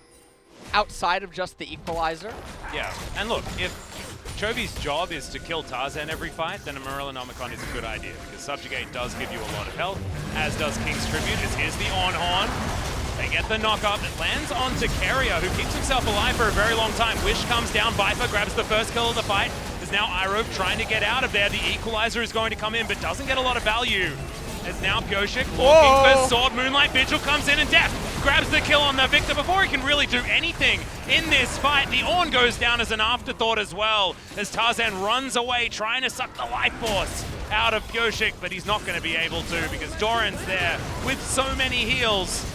B: outside of just the Equalizer.
A: Yeah, and look, if Chovy's job is to kill Tarzan every fight, then a Morellonomicon is a good idea, because Subjugate does give you a lot of health, as does King's Tribute, as here's the on-horn. They get the knock-up. It lands onto Keria, who keeps himself alive for a very long time. Wish comes down. Viper grabs the first kill of the fight. There's now Iroh trying to get out of there. The Equalizer is going to come in, but doesn't get a lot of value. As now Pioshik walking for Sword. Moonlight Vigil comes in, and Deft grabs the kill on the Victor before he can really do anything in this fight. The Ornn goes down as an afterthought as well, as Tarzan runs away, trying to suck the life force out of Pioshik, but he's not going to be able to, because Doran's there with so many heals.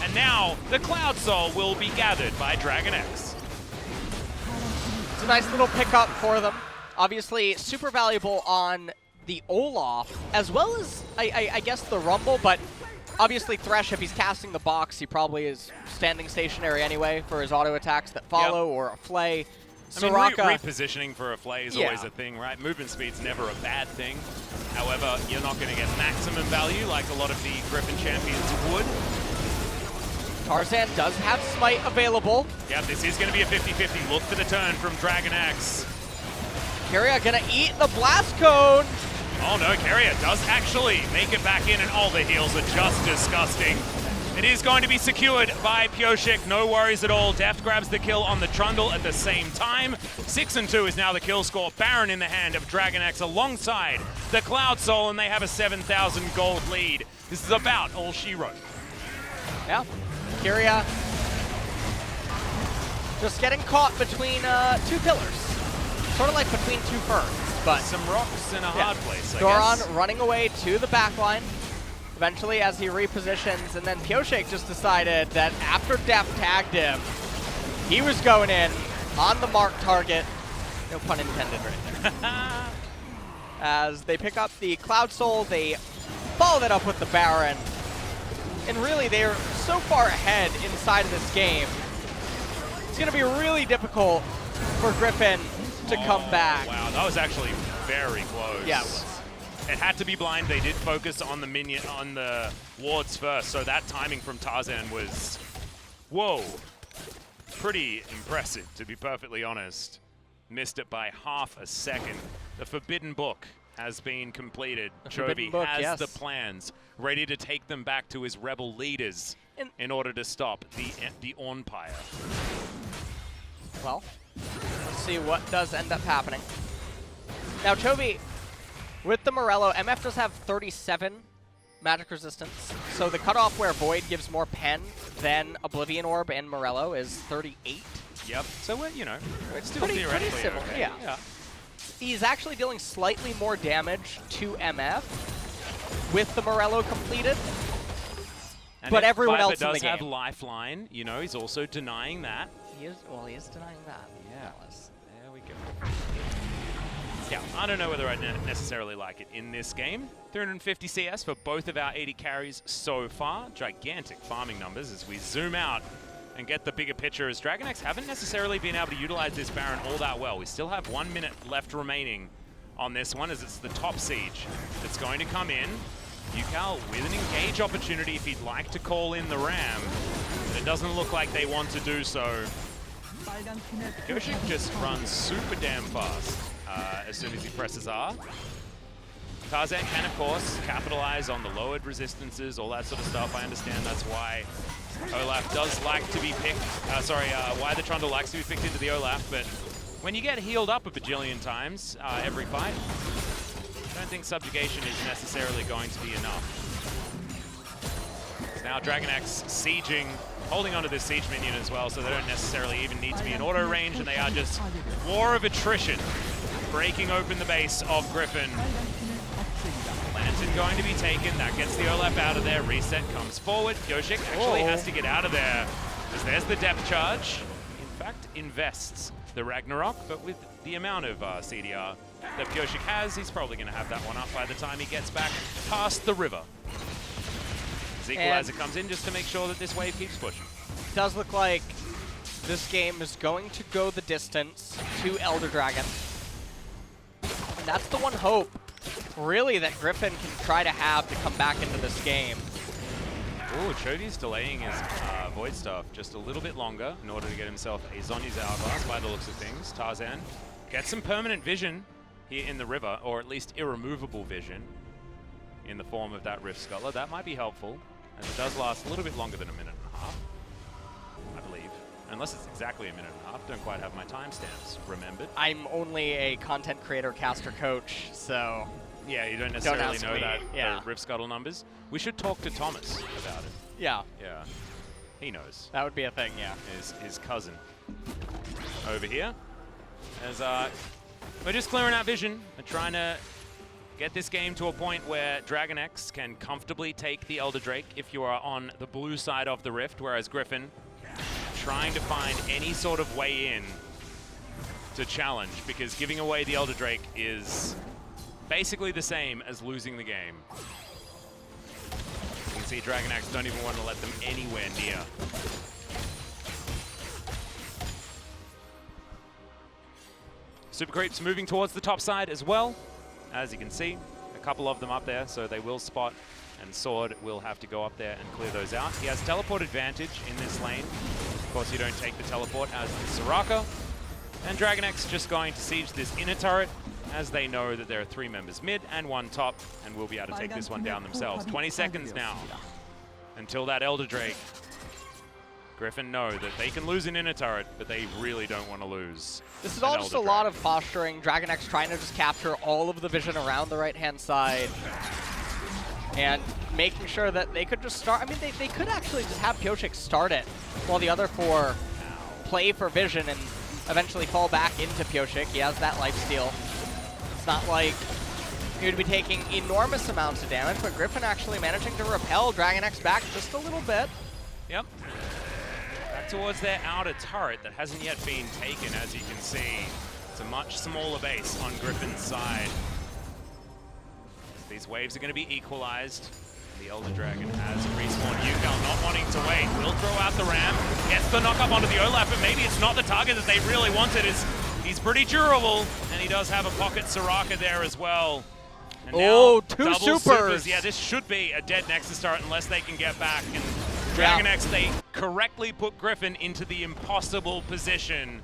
A: And now the Cloud Soul will be gathered by DragonX.
B: It's a nice little pickup for them. Obviously, super valuable on the Olaf, as well as, I guess, the Rumble, but obviously Thresh, if he's casting the box, he probably is standing stationary anyway for his auto attacks that follow, or a Flay. Soraka.
A: I mean, repositioning for a Flay is always a thing, right? Movement speed's never a bad thing. However, you're not going to get maximum value like a lot of the Griffin champions would.
B: Tarzan does have Smite available.
A: Yeah, this is going to be a 50-50. Look for the turn from DragonX.
B: Keria gonna eat the Blast Cone.
A: Oh no, Keria does actually make it back in, and all the heals are just disgusting. It is going to be secured by Pioshik, no worries at all. Deft grabs the kill on the Trundle at the same time. 6-2 is now the kill score. Baron in the hand of DragonX alongside the Cloud Soul, and they have a 7,000 gold lead. This is about all she wrote.
B: Yeah, Keria just getting caught between two pillars. Sort of like between two ferns, but
A: some rocks in a hard place, I
B: Doran
A: guess.
B: running away to the backline. Eventually, as he repositions, and then Pioshik just decided that after Deft tagged him, he was going in on the mark target. No pun intended right there. As they pick up the Cloud Soul, they follow that up with the Baron. And really, they're so far ahead inside of this game. It's going to be really difficult for Griffin to come back.
A: Wow, that was actually very close.
B: Yeah, it was.
A: It had to be blind. They did focus on the minion, on the wards first, so that timing from Tarzan was, whoa, pretty impressive, to be perfectly honest. Missed it by half a second. The Forbidden Book has been completed.
B: Forbidden
A: Chovy
B: Book,
A: has
B: yes.
A: the plans, ready to take them back to his rebel leaders in order to stop the Empire.
B: Well, let's see what does end up happening. Now, Chovy, with the Morello, MF does have 37 magic resistance. So the cutoff where Void gives more pen than Oblivion Orb and Morello is 38.
A: Yep. So we're, you know, it's still
B: Pretty
A: theoretically
B: similar,
A: okay.
B: yeah. He's actually dealing slightly more damage to MF with the Morello completed.
A: And
B: but everyone
A: Viper
B: else in the
A: does have
B: game.
A: Lifeline, you know, he's also denying that.
B: He is denying that.
A: Yeah. There we go. Yeah, I don't know whether I necessarily like it in this game. 350 CS for both of our 80 carries so far. Gigantic farming numbers as we zoom out and get the bigger picture, as DragonX haven't necessarily been able to utilize this Baron all that well. We still have 1 minute left remaining on this one, as it's the top siege that's going to come in. UCal with an engage opportunity if he'd like to call in the Ram, but it doesn't look like they want to do so. Kyoshik just runs super damn fast as soon as he presses R. Tarzan can, of course, capitalize on the lowered resistances, all that sort of stuff. I understand that's why Olaf does like to be picked, why the Trundle likes to be picked into the Olaf, but when you get healed up a bajillion times every fight, I don't think subjugation is necessarily going to be enough. So now DragonX sieging, holding onto this siege minion as well, so they don't necessarily even need to be in auto range, and they are just war of attrition, breaking open the base of Griffin. Lantern going to be taken, that gets the Olaf out of there, reset comes forward. Kyoshik actually has to get out of there, because there's the depth charge. In fact, invests the Ragnarok, but with the amount of CDR that Kyoshik has, he's probably going to have that one up by the time he gets back past the river. As Equalizer comes in just to make sure that this wave keeps pushing.
B: Does look like this game is going to go the distance to Elder Dragon. And that's the one hope, really, that Griffin can try to have to come back into this game.
A: Ooh, Chovy's delaying his Void Staff just a little bit longer in order to get himself a Zhonya's Hourglass by the looks of things. Tarzan gets some permanent vision here in the river, or at least irremovable vision in the form of that Rift Scuttler. That might be helpful, as it does last a little bit longer than a minute and a half, I believe. Unless it's exactly a minute and a half. Don't quite have my timestamps remembered.
B: I'm only a content creator, caster, coach, so...
A: Yeah, you don't necessarily know that,
B: yeah.
A: the Rift Scuttle numbers. We should talk to Thomas about it.
B: Yeah.
A: Yeah. He knows.
B: That would be a thing, yeah.
A: His cousin over here. As we're just clearing out vision and trying to get this game to a point where DragonX can comfortably take the Elder Drake if you are on the blue side of the Rift, whereas Griffin trying to find any sort of way in to challenge, because giving away the Elder Drake is basically the same as losing the game. You can see DragonX don't even want to let them anywhere near. Super Creeps moving towards the top side as well. As you can see, a couple of them up there, so they will spot, and Sword will have to go up there and clear those out. He has teleport advantage in this lane. Of course, you don't take the teleport as the Soraka. And DragonX just going to siege this inner turret, as they know that there are 3 members mid and 1 top, and will be able to take this one down themselves. 20 seconds now until that Elder Drake. Griffin know that they can lose an inner turret, but they really don't want to lose.
B: This is all just a lot of posturing. DragonX trying to just capture all of the vision around the right-hand side. And making sure that they could just start. I mean, they could actually just have Kyoshik start it, while the other 4 play for vision and eventually fall back into Kyoshik. He has that lifesteal. It's not like he would be taking enormous amounts of damage, but Griffin actually managing to repel DragonX back just a little bit.
A: Yep. Back towards their outer turret that hasn't yet been taken, as you can see. It's a much smaller base on Griffin's side. These waves are going to be equalized. The Elder Dragon has respawned. UCal not wanting to wait. Will throw out the Ram. Gets the knock up onto the Olaf, but maybe it's not the target that they really wanted. He's pretty durable, and he does have a pocket Soraka there as well. And
B: oh,
A: now,
B: 2
A: double
B: supers.
A: Yeah, this should be a dead Nexus turret unless they can get back. And DragonX, they correctly put Griffin into the impossible position,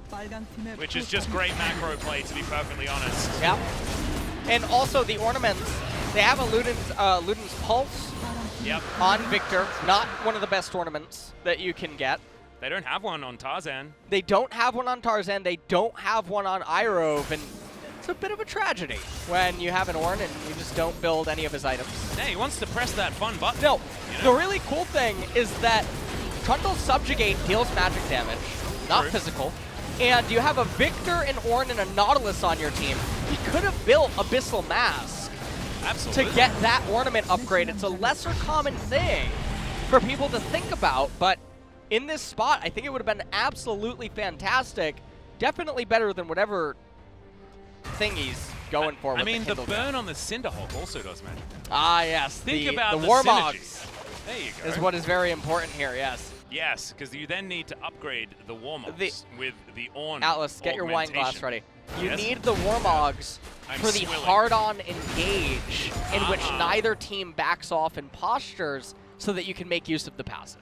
A: which is just great macro play, to be perfectly honest.
B: Yep. And also the ornaments, they have a Luden's Pulse on Victor, not one of the best ornaments that you can get.
A: They don't have one on Tarzan.
B: They don't have one on Tarzan, they don't have one on Irove, and it's a bit of a tragedy when you have an Ornn and you just don't build any of his items.
A: Yeah, he wants to press that fun button.
B: No,
A: you know?
B: The really cool thing is that Trundle's Subjugate deals magic damage, not physical, and you have a Victor, an Ornn, and a Nautilus on your team. He could have built Abyssal Mask to get that ornament upgrade. It's a lesser common thing for people to think about, but in this spot, I think it would have been absolutely fantastic. Definitely better than whatever thing he's going for.
A: I mean, the burn on the Cinderhawk also does magic damage.
B: Ah, yes.
A: Think about the
B: Warmogs.
A: There you go.
B: Is what is very important here, yes.
A: Yes, because you then need to upgrade the Warmogs with the Ornn.
B: Atlas, get your wine glass ready. You
A: Yes?
B: need the Warmogs for the
A: swilling.
B: hard-on engage in which neither team backs off and postures so that you can make use of the passive.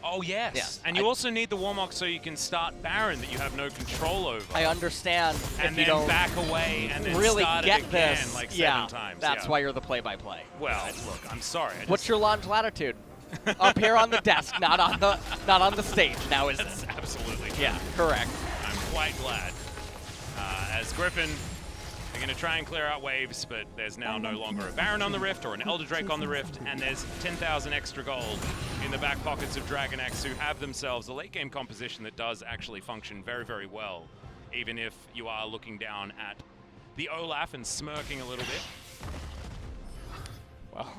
A: Oh, yes. And you also need the Warmog so you can start Baron that you have no control over.
B: I understand.
A: And
B: if
A: then
B: you don't
A: back away and then
B: really
A: start
B: get
A: it again
B: this,
A: like 7 times.
B: That's why you're the play-by-play.
A: Well, look, I'm sorry.
B: What's your launch latitude? Up here on the desk, not on the stage. Now is
A: That's
B: it?
A: absolutely true.
B: Yeah, correct.
A: I'm quite glad. As Griffin, they're going to try and clear out waves, but there's now no longer a Baron on the Rift or an Elder Drake on the Rift, and there's 10,000 extra gold in the back pockets of DragonX, who have themselves a late game composition that does actually function very, very well, even if you are looking down at the Olaf and smirking a little bit.
B: Well,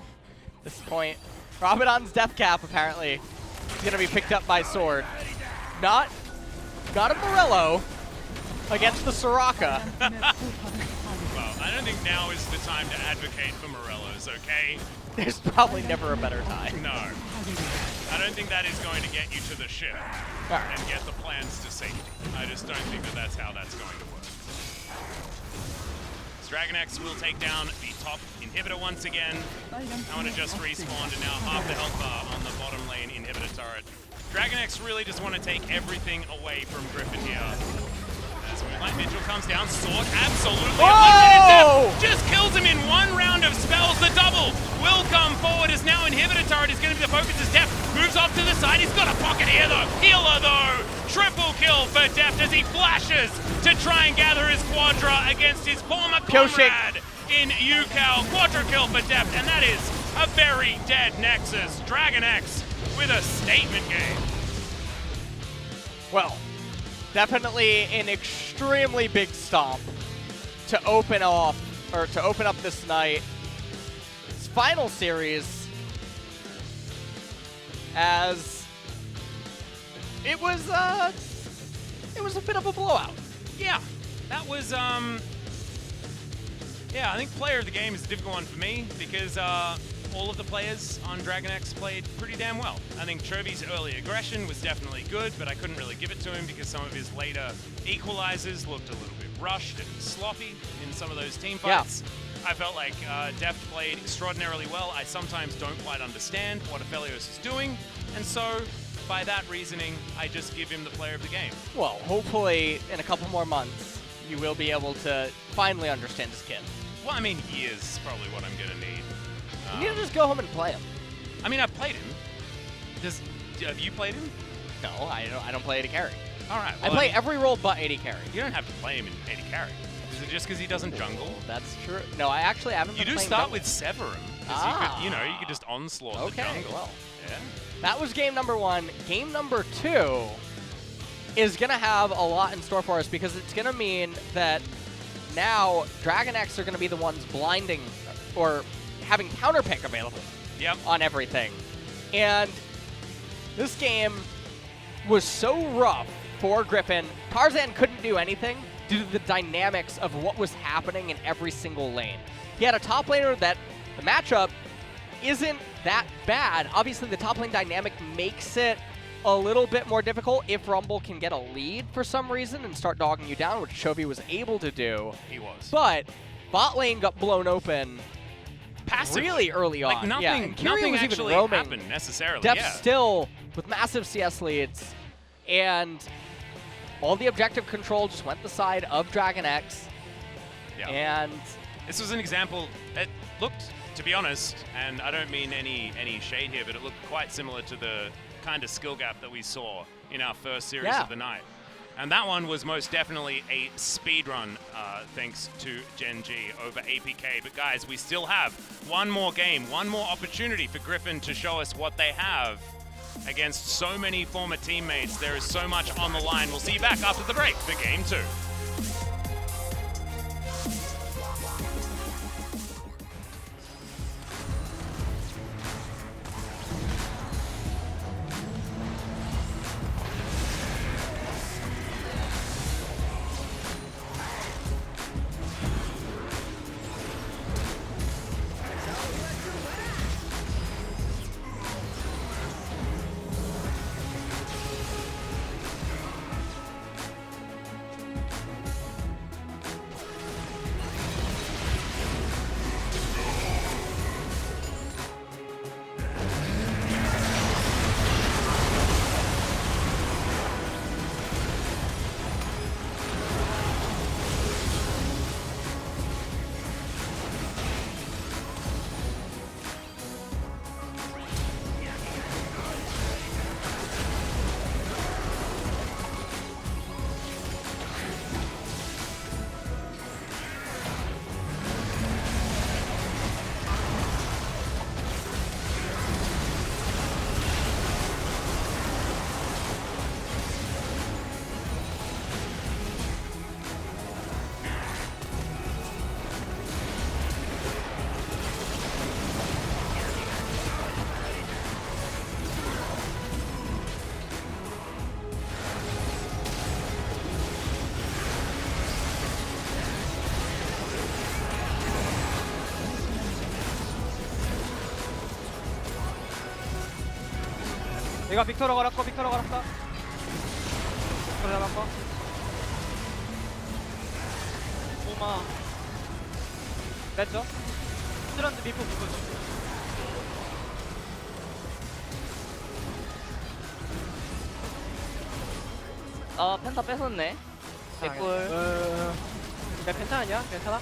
B: at this point, Rabadon's death cap apparently is going to be picked up by Sword. Not a Morello against the Soraka.
A: Well, I don't think now is the time to advocate for Morellos, okay?
B: There's probably never a better time.
A: No. I don't think that is going to get you to the ship and get the plans to safety. I just don't think that that's how that's going to work. DragonX will take down the top inhibitor once again. I want to just respawn to now half the health bar on the bottom lane inhibitor turret. DragonX really just want to take everything away from Griffin here. As Moonlight Vigil comes down, Sword absolutely just kills him in one round of spells. The double will come forward as now inhibitor turret is going to be the focus as Deft moves off to the side. He's got a pocket here though. Healer though. Triple kill for Deft as he flashes to try and gather his Quadra against his former comrade in UCal. Quadra kill for Deft, and that is a very dead Nexus. DragonX with a statement game.
B: Well, definitely an extremely big stomp to open up this night. This final series, as it was a bit of a blowout.
A: Yeah, that was yeah, I think player of the game is a difficult one for me because all of the players on DragonX played pretty damn well. I think Chovey's early aggression was definitely good, but I couldn't really give it to him because some of his later equalizers looked a little bit rushed and sloppy in some of those team fights. Yeah. I felt like Deft played extraordinarily well. I sometimes don't quite understand what Aphelios is doing, and so by that reasoning, I just give him the player of the game.
B: Well, hopefully in a couple more months, you will be able to finally understand his kid.
A: Well, I mean, years is probably what I'm going to need.
B: You need to just go home and play him.
A: I mean, I've played him. Have you played him?
B: No, I don't play AD carry.
A: All right. Well,
B: I play every role but AD carry.
A: You don't have to play him in AD carry. Is it just because he doesn't jungle?
B: That's true. No, I actually haven't.
A: You do start with Severum. You could just onslaught the jungle.
B: Well,
A: yeah.
B: That was game number 1. Game number 2 is going to have a lot in store for us because it's going to mean that now DragonX are going to be the ones blinding or having counterpick available on everything. And this game was so rough for Griffin. Tarzan couldn't do anything due to the dynamics of what was happening in every single lane. He had a top laner that the matchup isn't that bad. Obviously, the top lane dynamic makes it a little bit more difficult if Rumble can get a lead for some reason and start dogging you down, which Chovy was able to do.
A: He was.
B: But bot lane got blown open
A: passively,
B: really early on.
A: Like nothing,
B: and
A: nothing
B: was
A: actually
B: even roaming.
A: happened necessarily.
B: Deft still with massive CS leads, and all the objective control just went the side of DragonX. And
A: This was an example that looked, to be honest, and I don't mean any shade here, but it looked quite similar to the kind of skill gap that we saw in our first series of the night. And that one was most definitely a speed run, thanks to Gen G over APK. But guys, we still have one more game, one more opportunity for Griffin to show us what they have against so many former teammates. There is so much on the line. We'll see you back after the break for Game 2.
C: 이거 빅토르 걸었고 빅토르 걸었어. 빅토르 잡았고. 오마. 뺐죠? 스트런드 미프 부분.
D: 아 펜타 뺏었네. 개꿀.
C: 야 괜찮냐? 괜찮아?